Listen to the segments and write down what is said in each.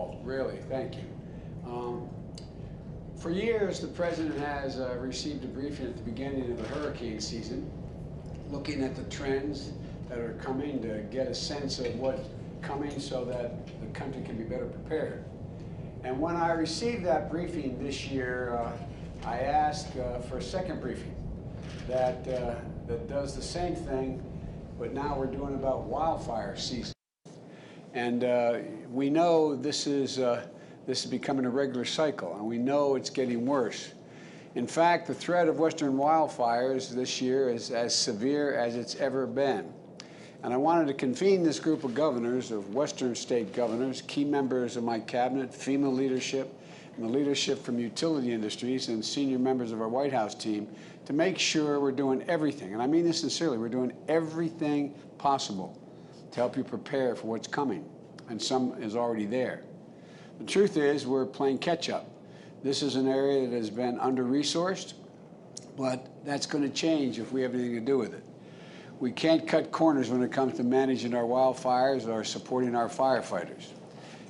involved, really. Thank you. For years, the President has received a briefing at the beginning of the hurricane season, looking at the trends that are coming to get a sense of what's coming so that the country can be better prepared. And when I received that briefing this year, I asked for a second briefing that does the same thing, but now we're doing about wildfire season. And we know this is becoming a regular cycle, and we know it's getting worse. In fact, the threat of western wildfires this year is as severe as it's ever been. And I wanted to convene this group of governors, of western state governors, key members of my cabinet, FEMA leadership, and the leadership from utility industries and senior members of our White House team to make sure we're doing everything, and I mean this sincerely, we're doing everything possible to help you prepare for what's coming, and some is already there. The truth is we're playing catch-up. This is an area that has been under-resourced, but that's going to change if we have anything to do with it. We can't cut corners when it comes to managing our wildfires or supporting our firefighters.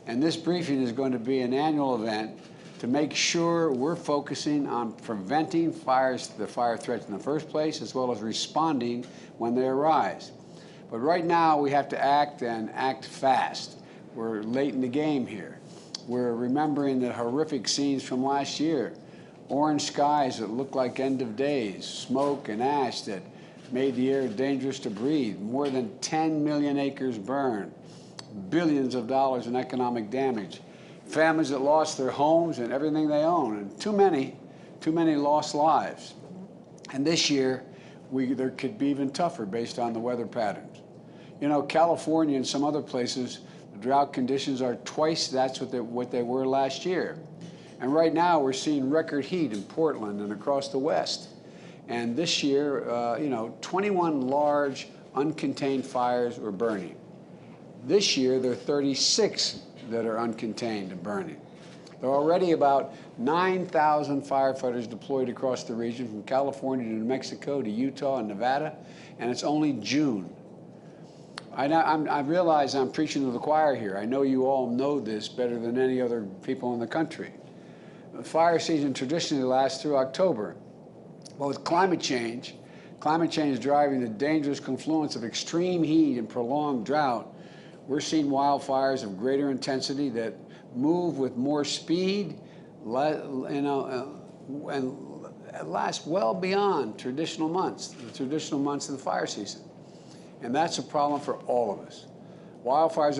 And this briefing is going to be an annual event to make sure we're focusing on preventing fires, the fire threats in the first place, as well as responding when they arise. But right now, we have to act and act fast. We're late in the game here. We're remembering the horrific scenes from last year. Orange skies that look like end of days, smoke and ash that made the air dangerous to breathe, more than 10 million acres burned, billions of dollars in economic damage, families that lost their homes and everything they own, and too many lost lives. And this year, there could be even tougher based on the weather patterns. You know, California and some other places, the drought conditions are twice that's what they were last year. And right now, we're seeing record heat in Portland and across the West. And this year, 21 large uncontained fires were burning. This year, there are 36 that are uncontained and burning. There are already about 9,000 firefighters deployed across the region, from California to New Mexico to Utah and Nevada, and it's only June. I realize I'm preaching to the choir here. I know you all know this better than any other people in the country. The fire season traditionally lasts through October. But with climate change driving the dangerous confluence of extreme heat and prolonged drought, we're seeing wildfires of greater intensity that move with more speed, and last well beyond traditional months, the traditional months of the fire season. And that's a problem for all of us. Wildfires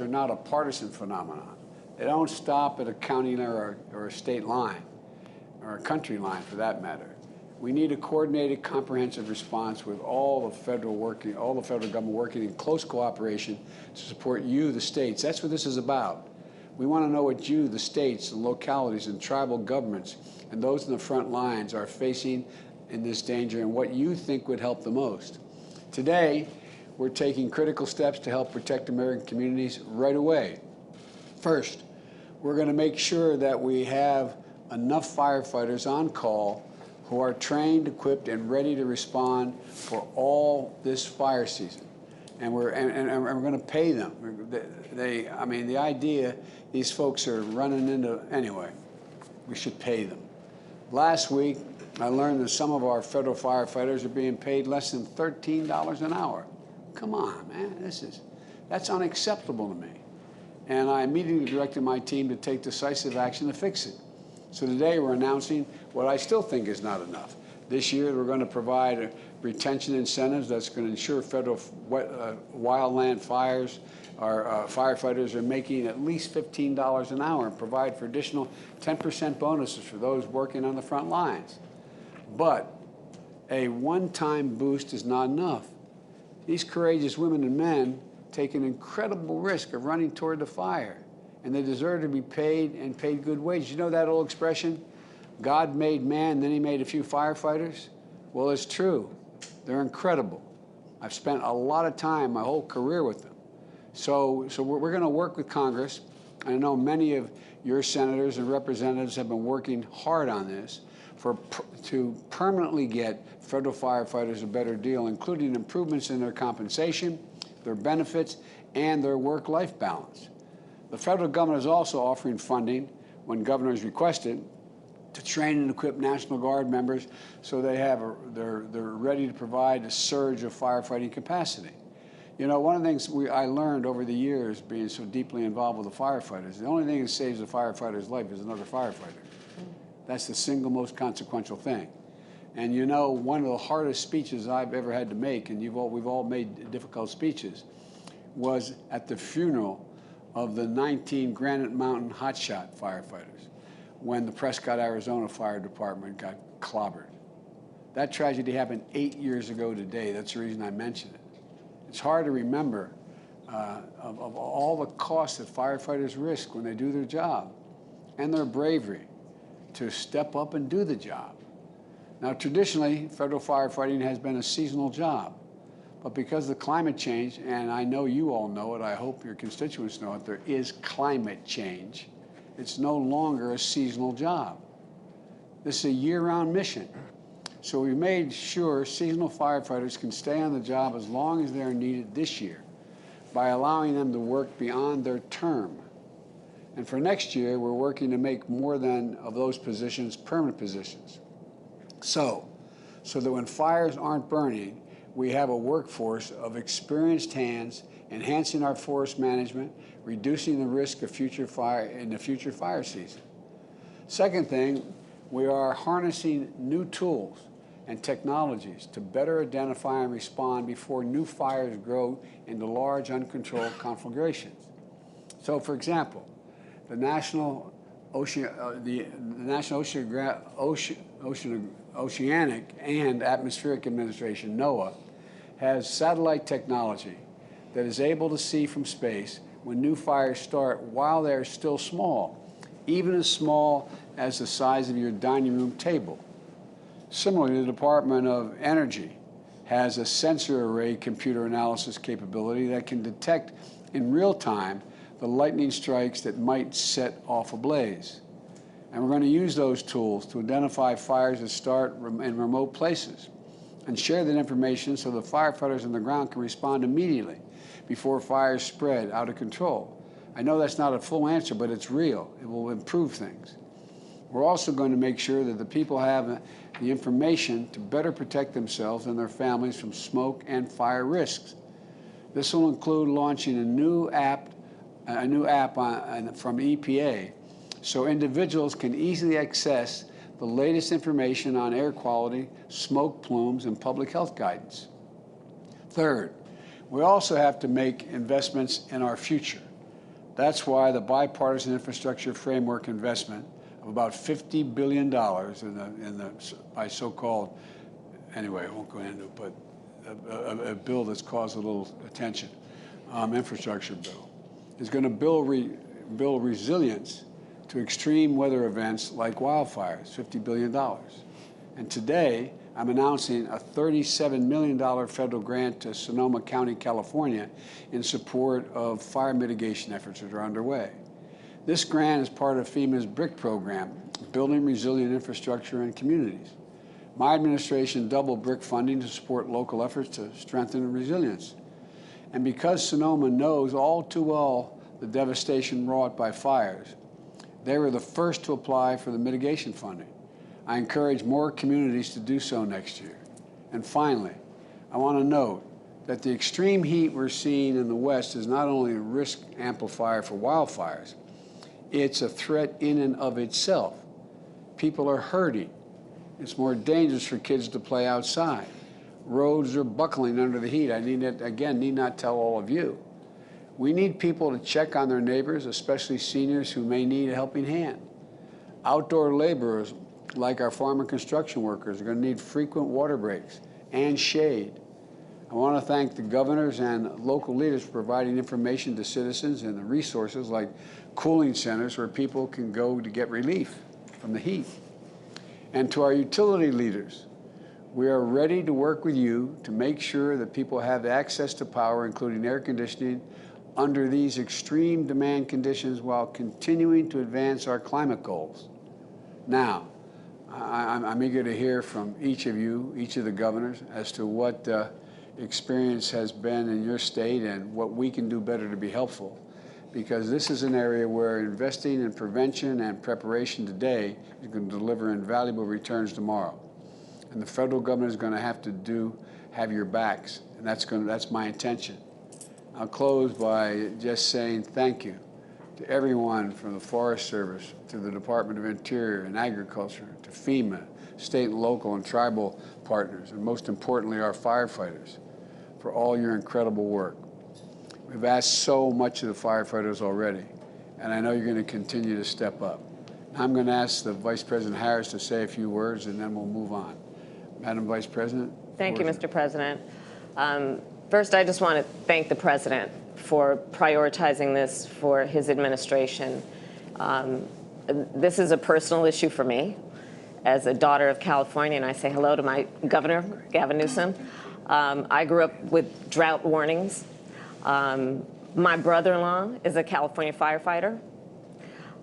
are not a partisan phenomenon. They don't stop at a county or a state line, or a country line for that matter. We need a coordinated, comprehensive response with all the federal government working in close cooperation to support you, the states. That's what this is about. We want to know what you, the states, the localities, and tribal governments, and those in the front lines are facing in this danger, and what you think would help the most. Today, we're taking critical steps to help protect American communities right away. First, we're going to make sure that we have enough firefighters on call who are trained, equipped, and ready to respond for all this fire season. And we're going to pay them. I mean, the idea these folks are running into anyway, we should pay them. Last week, I learned that some of our federal firefighters are being paid less than $13 an hour. Come on, man, that's unacceptable to me. And I immediately directed my team to take decisive action to fix it. So today we're announcing what I still think is not enough. This year we're going to provide retention incentives that's going to ensure federal wildland fires, our firefighters are making at least $15 an hour, and provide for additional 10% bonuses for those working on the front lines. But a one-time boost is not enough. These courageous women and men take an incredible risk of running toward the fire, and they deserve to be paid, and paid good wages. You know that old expression, God made man, then he made a few firefighters? Well, it's true. They're incredible. I've spent a lot of time, my whole career with them. So we're going to work with Congress. I know many of your senators and representatives have been working hard on this to permanently get federal firefighters a better deal, including improvements in their compensation, their benefits, and their work-life balance. The federal government is also offering funding, when governors request it, to train and equip National Guard members so they're ready to provide a surge of firefighting capacity. You know, one of the things I learned over the years, being so deeply involved with the firefighters, the only thing that saves a firefighter's life is another firefighter. That's the single most consequential thing. And you know, one of the hardest speeches I've ever had to make, and we've all made difficult speeches, was at the funeral of the 19 Granite Mountain hotshot firefighters when the Prescott, Arizona Fire Department got clobbered. That tragedy happened 8 years ago today. That's the reason I mention it. It's hard to remember of all the costs that firefighters risk when they do their job and their bravery to step up and do the job. Now, traditionally, federal firefighting has been a seasonal job, but because of the climate change, and I know you all know it, I hope your constituents know it, there is climate change. It's no longer a seasonal job. This is a year-round mission. So we made sure seasonal firefighters can stay on the job as long as they're needed this year by allowing them to work beyond their term. And for next year, we're working to make more of those positions permanent positions. So that when fires aren't burning, we have a workforce of experienced hands, enhancing our forest management, reducing the risk of future fire in the future fire season. Second thing, we are harnessing new tools and technologies to better identify and respond before new fires grow into large, uncontrolled conflagrations. So, for example, the National Oceanic and Atmospheric Administration, NOAA, has satellite technology that is able to see from space when new fires start while they're still small, even as small as the size of your dining room table. Similarly, the Department of Energy has a sensor array computer analysis capability that can detect in real time the lightning strikes that might set off a blaze. And we're going to use those tools to identify fires that start in remote places and share that information so the firefighters on the ground can respond immediately before fires spread out of control. I know that's not a full answer, but it's real. It will improve things. We're also going to make sure that the people have the information to better protect themselves and their families from smoke and fire risks. This will include launching a new app from EPA so individuals can easily access the latest information on air quality, smoke plumes, and public health guidance. Third, we also have to make investments in our future. That's why the bipartisan infrastructure framework investment of about $50 billion by so-called, anyway, I won't go into it, but a bill that's caused a little attention, infrastructure bill, is going to build resilience to extreme weather events like wildfires, $50 billion. And today, I'm announcing a $37 million federal grant to Sonoma County, California, in support of fire mitigation efforts that are underway. This grant is part of FEMA's BRIC program, Building Resilient Infrastructure in Communities. My administration doubled BRIC funding to support local efforts to strengthen resilience. And because Sonoma knows all too well the devastation wrought by fires, they were the first to apply for the mitigation funding. I encourage more communities to do so next year. And finally, I want to note that the extreme heat we're seeing in the West is not only a risk amplifier for wildfires, it's a threat in and of itself. People are hurting. It's more dangerous for kids to play outside. Roads are buckling under the heat. I need not tell all of you. We need people to check on their neighbors, especially seniors who may need a helping hand. Outdoor laborers, like our farm and construction workers, are going to need frequent water breaks and shade. I want to thank the governors and local leaders for providing information to citizens and the resources like cooling centers where people can go to get relief from the heat. And to our utility leaders, we are ready to work with you to make sure that people have access to power, including air conditioning, under these extreme demand conditions while continuing to advance our climate goals. Now, I'm eager to hear from each of you, each of the governors, as to what experience has been in your state and what we can do better to be helpful. because this is an area where investing in prevention and preparation today is going to deliver invaluable returns tomorrow. And the federal government is going to have your backs, and that's my intention. I'll close by just saying thank you to everyone from the Forest Service, to the Department of Interior and Agriculture, to FEMA, state, local, and tribal partners, and most importantly, our firefighters, for all your incredible work. We've asked so much of the firefighters already, and I know you're going to continue to step up. I'm going to ask the Vice President Harris to say a few words, and then we'll move on. Madam Vice President. Thank you, Mr. President. First, I just want to thank the President for prioritizing this for his administration. This is a personal issue for me as a daughter of California, and I say hello to my governor, Gavin Newsom. I grew up with drought warnings. My brother-in-law is a California firefighter.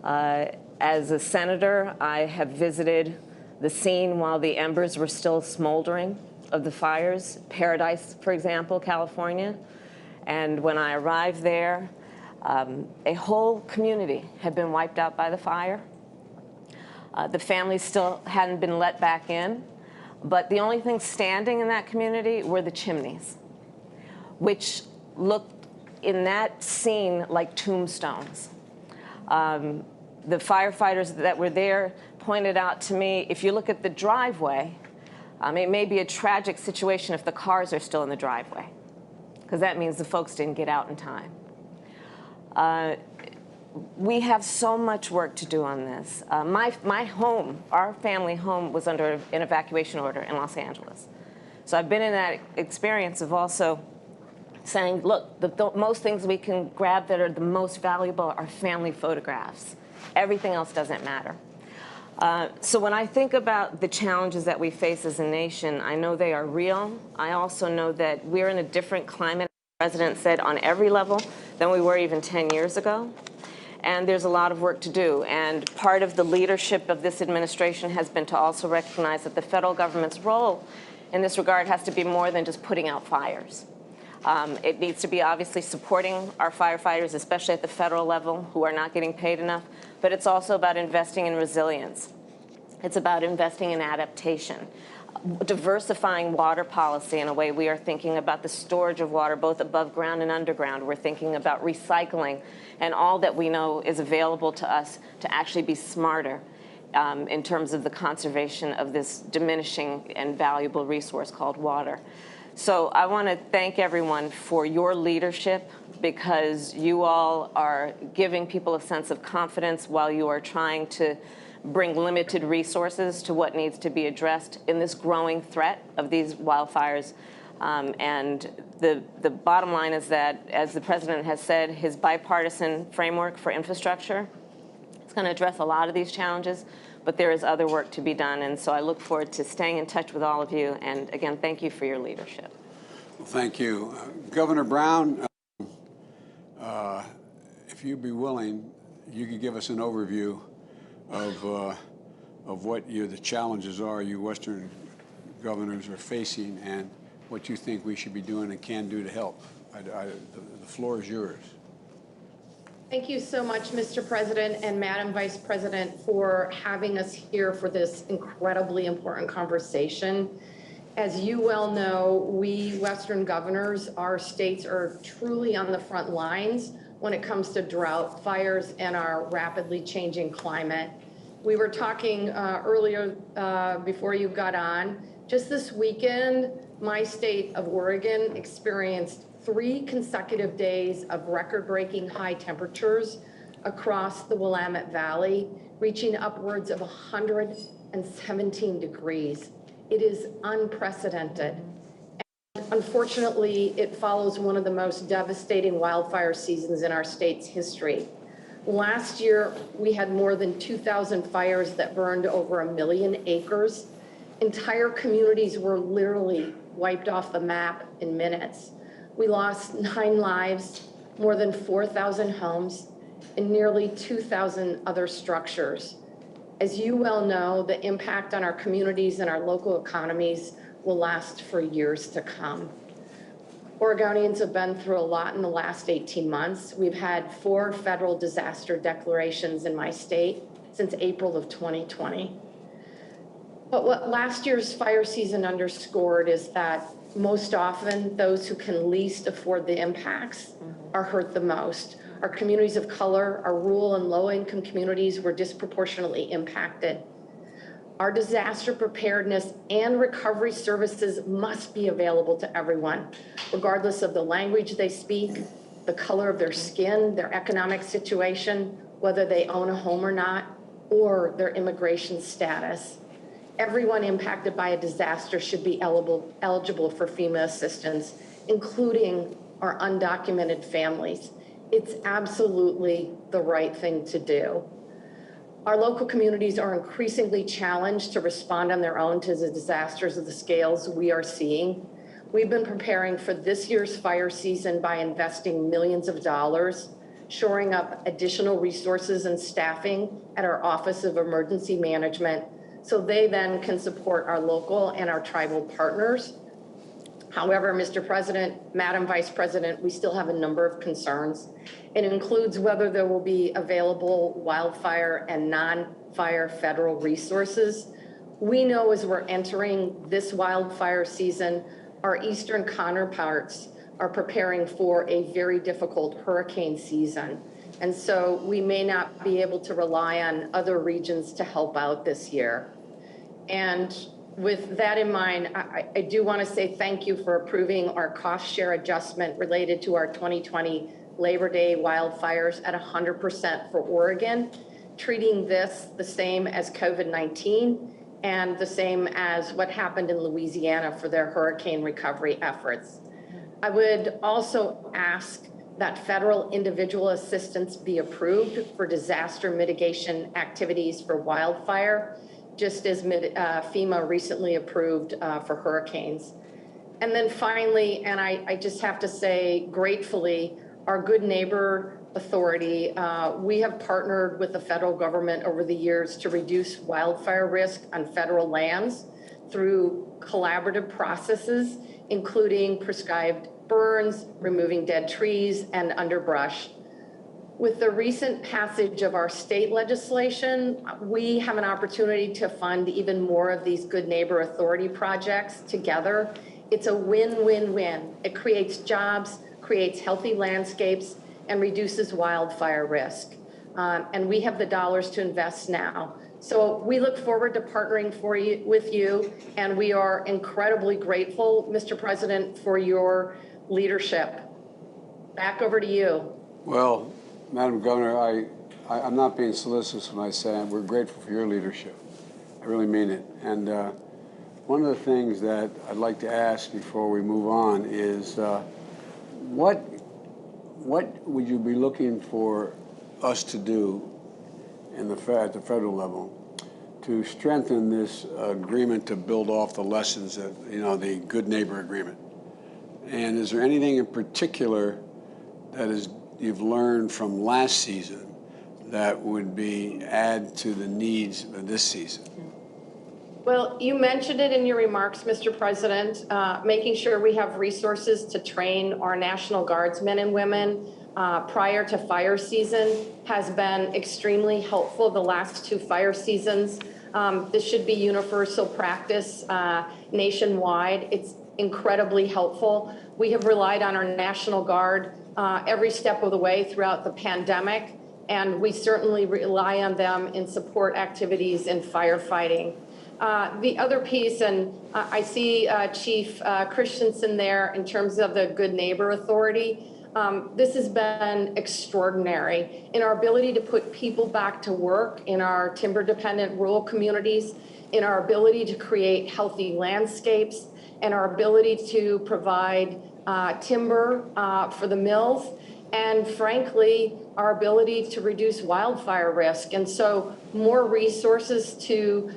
As a senator, I have visited the scene while the embers were still smoldering of the fires, Paradise, for example, California. And when I arrived there, a whole community had been wiped out by the fire. The families still hadn't been let back in, but the only thing standing in that community were the chimneys, which looked in that scene like tombstones. The firefighters that were there pointed out to me, if you look at the driveway, it may be a tragic situation if the cars are still in the driveway, because that means the folks didn't get out in time. We have so much work to do on this. My home, our family home, was under an evacuation order in Los Angeles. So I've been in that experience of also saying, look, the most things we can grab that are the most valuable are family photographs. Everything else doesn't matter. So when I think about the challenges that we face as a nation, I know they are real. I also know that we're in a different climate, as the President said, on every level than we were even 10 years ago. And there's a lot of work to do. And part of the leadership of this administration has been to also recognize that the federal government's role in this regard has to be more than just putting out fires. It needs to be obviously supporting our firefighters, especially at the federal level, who are not getting paid enough, but it's also about investing in resilience. It's about investing in adaptation, diversifying water policy in a way we are thinking about the storage of water both above ground and underground. We're thinking about recycling and all that we know is available to us to actually be smarter in terms of the conservation of this diminishing and valuable resource called water. So I want to thank everyone for your leadership, because you all are giving people a sense of confidence while you are trying to bring limited resources to what needs to be addressed in this growing threat of these wildfires. And the bottom line is that, as the President has said, his bipartisan framework for infrastructure is going to address a lot of these challenges, but there is other work to be done. And so I look forward to staying in touch with all of you. And again, thank you for your leadership. Well, thank you. Governor Brown, if you'd be willing, you could give us an overview of what the challenges are you Western governors are facing and what you think we should be doing and can do to help. The floor is yours. Thank you so much, Mr. President and Madam Vice President, for having us here for this incredibly important conversation. As you well know, we Western governors, our states are truly on the front lines when it comes to drought, fires, and our rapidly changing climate. We were talking earlier before you got on. Just this weekend, my state of Oregon experienced 3 consecutive days of record-breaking high temperatures across the Willamette Valley, reaching upwards of 117 degrees. It is unprecedented. And unfortunately, it follows one of the most devastating wildfire seasons in our state's history. Last year, we had more than 2,000 fires that burned over 1 million acres. Entire communities were literally wiped off the map in minutes. We lost 9 lives, more than 4,000 homes, and nearly 2,000 other structures. As you well know, the impact on our communities and our local economies will last for years to come. Oregonians have been through a lot in the last 18 months. We've had 4 federal disaster declarations in my state since April of 2020. But what last year's fire season underscored is that most often those who can least afford the impacts are hurt the most. Our communities of color, our rural and low-income communities were disproportionately impacted. Our disaster preparedness and recovery services must be available to everyone, regardless of the language they speak, the color of their skin, their economic situation, whether they own a home or not, or their immigration status. Everyone impacted by a disaster should be eligible for FEMA assistance, including our undocumented families. It's absolutely the right thing to do. Our local communities are increasingly challenged to respond on their own to the disasters of the scales we are seeing. We've been preparing for this year's fire season by investing millions of dollars, shoring up additional resources and staffing at our Office of Emergency Management, so they then can support our local and our tribal partners. However, Mr. President, Madam Vice President, we still have a number of concerns. It includes whether there will be available wildfire and non-fire federal resources. We know as we're entering this wildfire season, our eastern counterparts are preparing for a very difficult hurricane season. And so we may not be able to rely on other regions to help out this year. And with that in mind, I do want to say thank you for approving our cost share adjustment related to our 2020 Labor Day wildfires at 100% for Oregon, treating this the same as COVID-19 and the same as what happened in Louisiana for their hurricane recovery efforts. I would also ask that federal individual assistance be approved for disaster mitigation activities for wildfire, just as FEMA recently approved for hurricanes. And then finally, and I just have to say gratefully, our Good Neighbor Authority, we have partnered with the federal government over the years to reduce wildfire risk on federal lands through collaborative processes, including prescribed burns, removing dead trees, and underbrush. With the recent passage of our state legislation, we have an opportunity to fund even more of these Good Neighbor Authority projects together. It's a win-win-win. It creates jobs, creates healthy landscapes, and reduces wildfire risk. And we have the dollars to invest now. So we look forward to partnering with you, and we are incredibly grateful, Mr. President, for your leadership. Back over to you. Well, Madam Governor, I'm not being solicitous when I say we're grateful for your leadership. I really mean it. And one of the things that I'd like to ask before we move on is what would you be looking for us to do at the federal level to strengthen this agreement to build off the lessons of, the Good Neighbor Agreement? And is there anything in particular that you've learned from last season that would add to the needs of this season? Well, you mentioned it in your remarks, Mr. President, making sure we have resources to train our National Guardsmen and women prior to fire season has been extremely helpful the last 2 fire seasons. This should be universal practice nationwide. It's incredibly helpful. We have relied on our National Guard every step of the way throughout the pandemic, and we certainly rely on them in support activities in firefighting. The other piece, and I see Chief Christensen there in terms of the Good Neighbor Authority, this has been extraordinary in our ability to put people back to work in our timber-dependent rural communities, in our ability to create healthy landscapes, and our ability to provide timber for the mills, and frankly, our ability to reduce wildfire risk. And so more resources to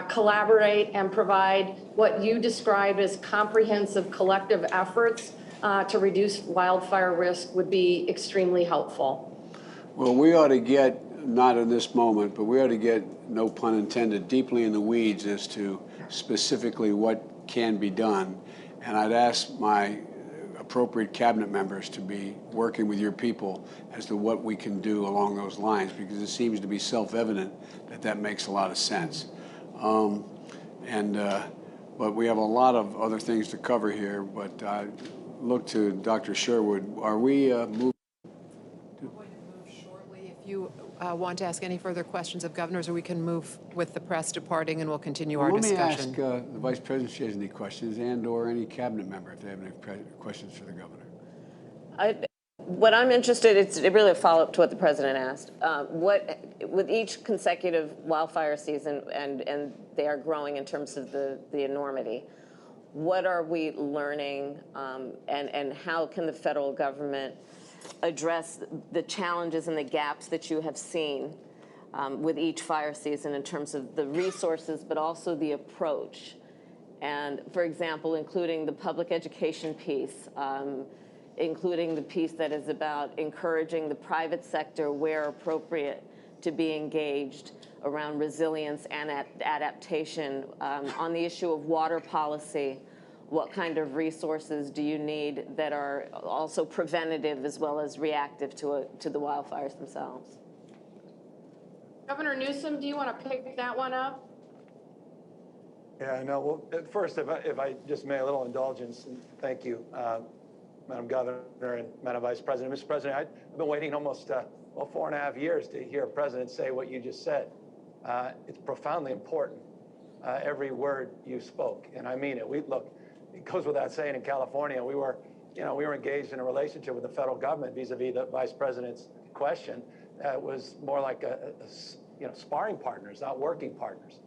collaborate and provide what you described as comprehensive collective efforts to reduce wildfire risk would be extremely helpful. Well, we ought to get, not in this moment, but we ought to get, no pun intended, deeply in the weeds as to specifically what can be done. And I'd ask my appropriate cabinet members to be working with your people as to what we can do along those lines, because it seems to be self-evident that that makes a lot of sense. But we have a lot of other things to cover here, but I look to Dr. Sherwood. Are we moving? We're going to move shortly. If you want to ask any further questions of governors, or we can move with the press departing and we'll continue our discussion. Let me ask the Vice President if she has any questions, and/or any cabinet member if they have any questions for the governor. What I'm interested in, it's really a follow-up to what the president asked. With each consecutive wildfire season, and they are growing in terms of the enormity, what are we learning, and how can the federal government address the challenges and the gaps that you have seen with each fire season in terms of the resources, but also the approach? And, for example, including the public education piece, including the piece that is about encouraging the private sector where appropriate to be engaged around resilience and adaptation. On the issue of water policy, what kind of resources do you need that are also preventative as well as reactive to the wildfires themselves? Governor Newsom, do you want to pick that one up? Yeah, no, well, first, if I just may, a little indulgence, and thank you, Madam Governor and Madam Vice President. Mr. President, I've been waiting almost, 4.5 years to hear a president say what you just said. It's profoundly important, every word you spoke, and I mean it. Look, it goes without saying, in California, we were engaged in a relationship with the federal government vis-a-vis the Vice President's question. It was more like sparring partners, not working partners.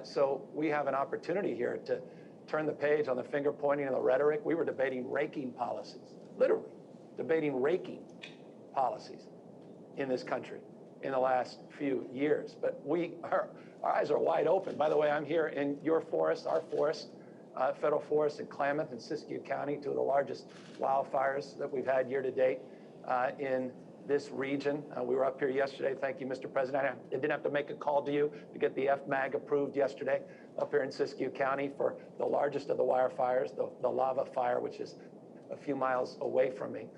So we have an opportunity here to turn the page on the finger pointing and the rhetoric. We were debating raking policies, literally debating raking policies in this country in the last few years. But our eyes are wide open. By the way, I'm here in your forest, our forest, federal forest in Klamath and Siskiyou County, two of the largest wildfires that we've had year to date in this region. We were up here yesterday. Thank you, Mr. President. I didn't have to make a call to you to get the FMAG approved yesterday up here in Siskiyou County for the largest of the wildfires, the lava fire, which is a few miles away from me.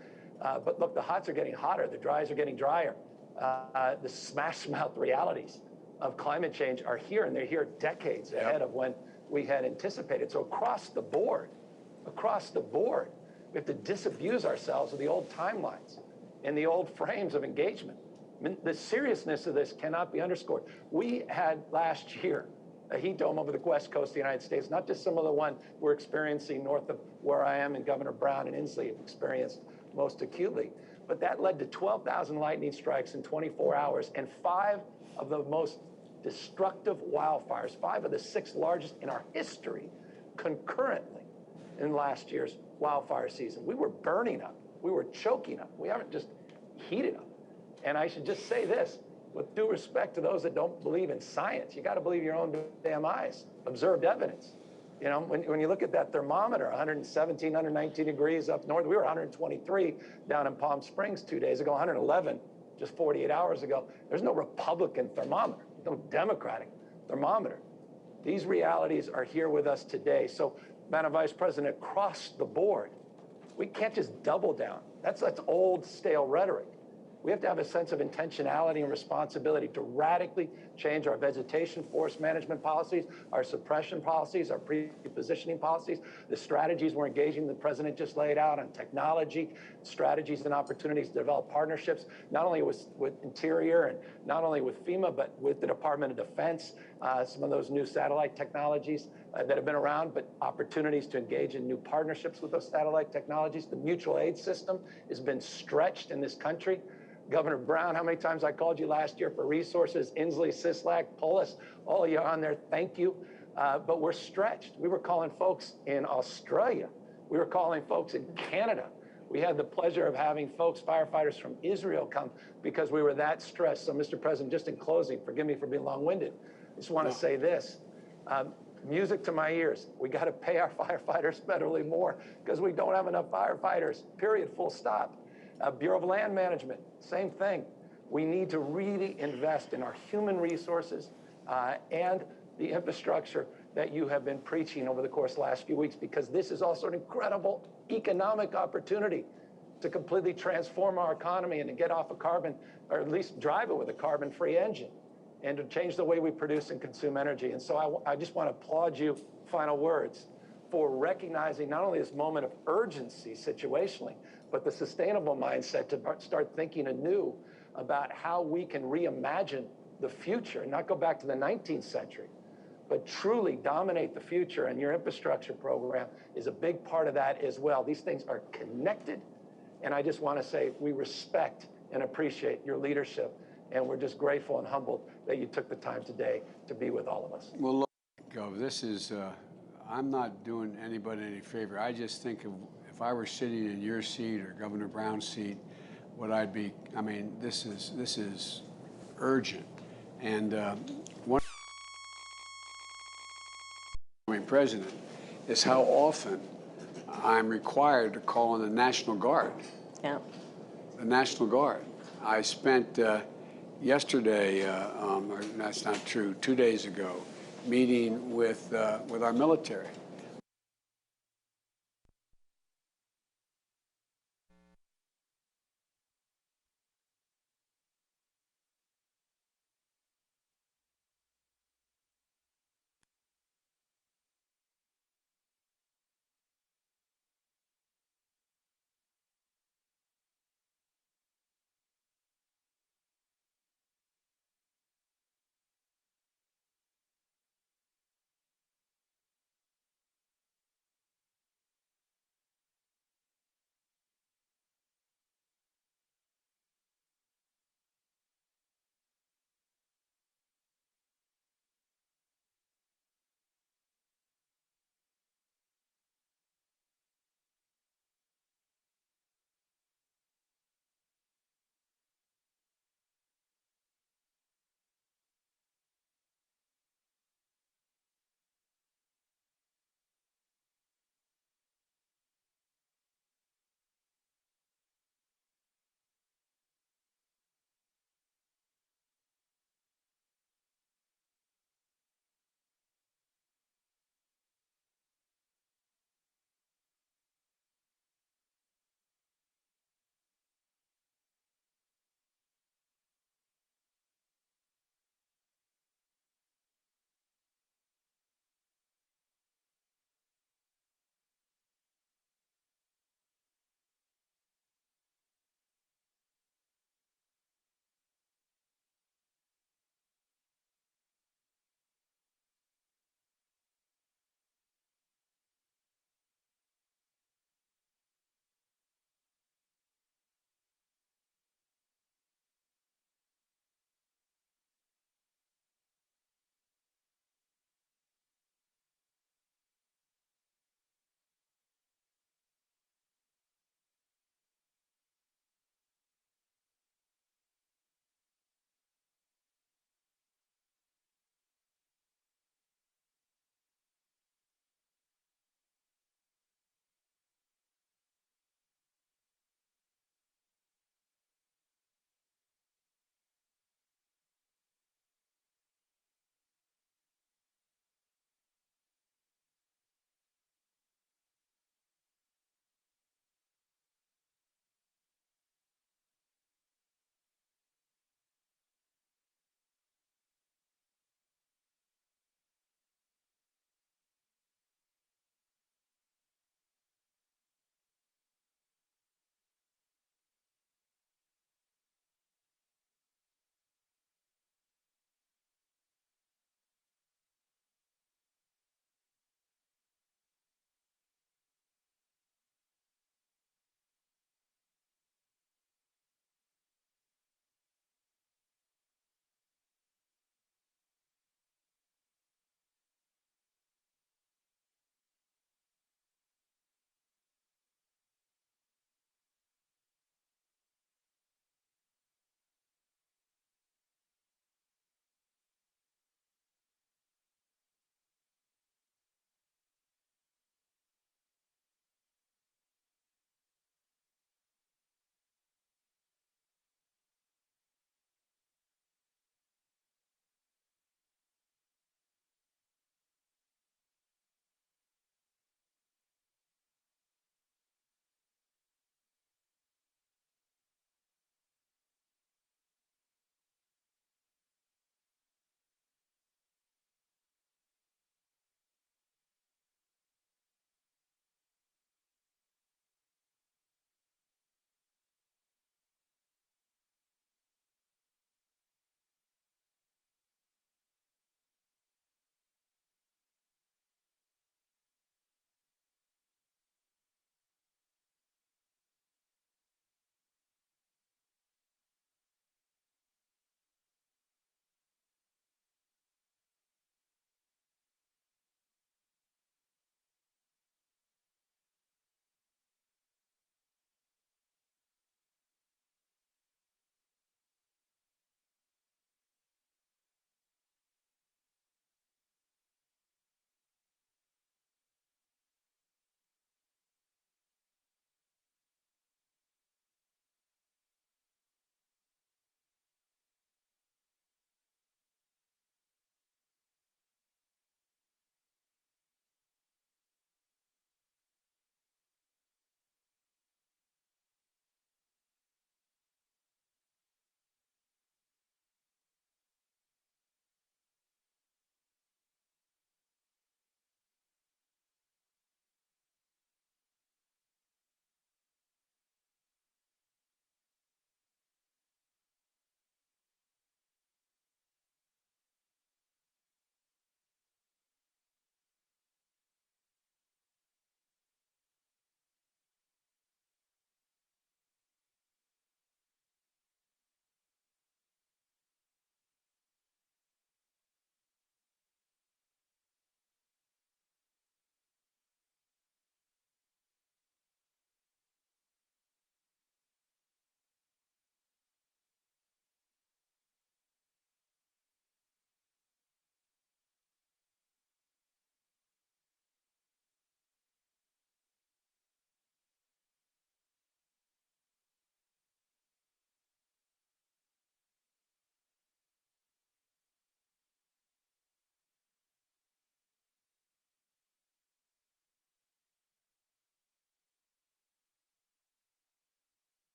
But look, the hots are getting hotter. The dries are getting drier. The smash mouth realities of climate change are here, and they're here decades ahead of when we had anticipated. So across the board, we have to disabuse ourselves of the old timelines and the old frames of engagement. I mean, the seriousness of this cannot be underscored. We had last year a heat dome over the west coast of the United States, not dissimilar to the one we're experiencing north of where I am, and Governor Brown and Inslee have experienced most acutely. But that led to 12,000 lightning strikes in 24 hours and 5 of the most destructive wildfires, 5 of the 6 largest in our history, concurrently in last year's wildfire season. We were burning up. We were choking up. We haven't just heated up. And I should just say this, with due respect to those that don't believe in science, you got to believe your own damn eyes. Observed evidence. You know, when you look at that thermometer, 117, 119 degrees up north, we were 123 down in Palm Springs 2 days ago, 111 just 48 hours ago. There's no Republican thermometer, no Democratic thermometer. These realities are here with us today. So, Madam Vice President, across the board, we can't just double down. That's old, stale rhetoric. We have to have a sense of intentionality and responsibility to radically change our vegetation forest management policies, our suppression policies, our pre-positioning policies, the strategies we're engaging the president just laid out on technology, strategies and opportunities to develop partnerships, not only with Interior and not only with FEMA, but with the Department of Defense, some of those new satellite technologies that have been around, but opportunities to engage in new partnerships with those satellite technologies. The mutual aid system has been stretched in this country. Governor Brown, how many times I called you last year for resources? Inslee, Sislak, Polis, all of you on there, thank you. But we're stretched. We were calling folks in Australia. We were calling folks in Canada. We had the pleasure of having folks, firefighters from Israel come because we were that stressed. So, Mr. President, just in closing, forgive me for being long-winded. I just want to say this. Music to my ears. We got to pay our firefighters federally more because we don't have enough firefighters, period, full stop. Bureau of Land Management, same thing. We need to really invest in our human resources and the infrastructure that you have been preaching over the course of the last few weeks, because this is also an incredible economic opportunity to completely transform our economy and to get off of carbon, or at least drive it with a carbon-free engine, and to change the way we produce and consume energy. And so I just want to applaud you, final words, for recognizing not only this moment of urgency situationally, but the sustainable mindset to start thinking anew about how we can reimagine the future and not go back to the 19th century, but truly dominate the future. And your infrastructure program is a big part of that as well. These things are connected. And I just want to say we respect and appreciate your leadership. And we're just grateful and humbled that you took the time today to be with all of us. Well, look, Gov, this is, I'm not doing anybody any favor. I just think of if I were sitting in your seat or Governor Brown's seat, what I'd be, I mean, this is urgent. And one president is how often I'm required to call on the National Guard. Yeah. The National Guard. I spent yesterday, or that's not true, 2 days ago, meeting with our military.